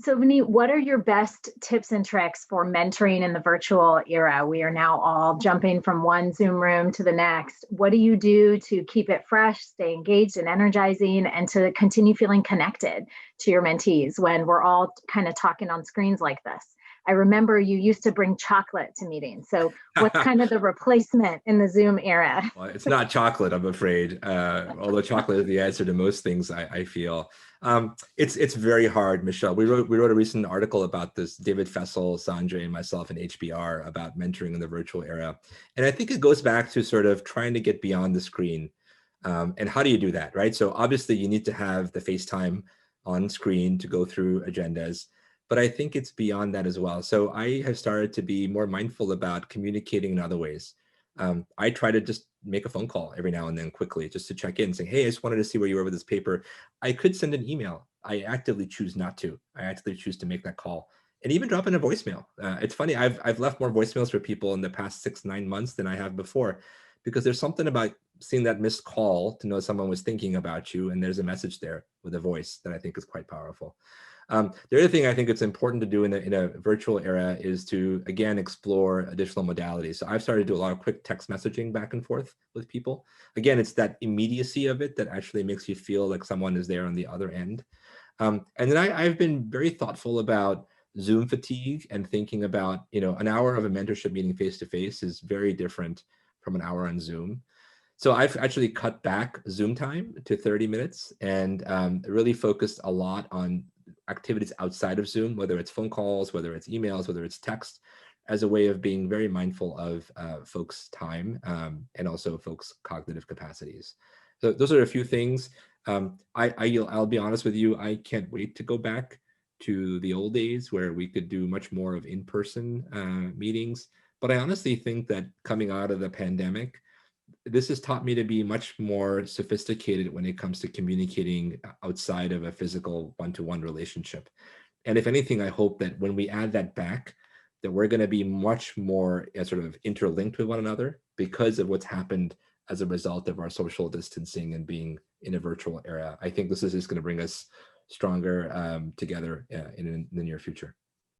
So, Vineet, what are your best tips and tricks for mentoring in the virtual era? We are now all jumping from one Zoom room to the next. What do you do to keep it fresh, stay engaged and energizing, and to continue feeling connected to your mentees when we're all kind of talking on screens like this? I remember you used to bring chocolate to meetings. So, what's kind of the replacement in the Zoom era? Well, it's not chocolate, I'm afraid. Although chocolate is the answer to most things, I feel. It's very hard, Michelle. We wrote a recent article about this, David Fessel, Sanjay, and myself in HBR, about mentoring in the virtual era. And I think it goes back to sort of trying to get beyond the screen. And how do you do that, right? So obviously you need to have the FaceTime on screen to go through agendas, but I think it's beyond that as well. So I have started to be more mindful about communicating in other ways. I try to just make a phone call every now and then quickly just to check in, saying, hey, I just wanted to see where you were with this paper. I could send an email. I actively choose not to. I actively choose to make that call and even drop in a voicemail. It's funny, I've left more voicemails for people in the past 6-9 months than I have before, because there's something about seeing that missed call to know someone was thinking about you and there's a message there with a voice that I think is quite powerful. The other thing I think it's important to do in a virtual era is to, again, explore additional modalities. So I've started to do a lot of quick text messaging back and forth with people. Again, it's that immediacy of it that actually makes you feel like someone is there on the other end. And then I've been very thoughtful about Zoom fatigue and thinking about, an hour of a mentorship meeting face-to-face is very different from an hour on Zoom. So I've actually cut back Zoom time to 30 minutes and really focused a lot on activities outside of Zoom, whether it's phone calls, whether it's emails, whether it's text, as a way of being very mindful of folks' time and also folks' cognitive capacities. So those are a few things. I'll be honest with you, I can't wait to go back to the old days where we could do much more of in-person meetings. But I honestly think that coming out of the pandemic, this has taught me to be much more sophisticated when it comes to communicating outside of a physical one-to-one relationship. And if anything, I hope that when we add that back, that we're going to be much more sort of interlinked with one another because of what's happened as a result of our social distancing and being in a virtual era. I think this is just going to bring us stronger together in the near future.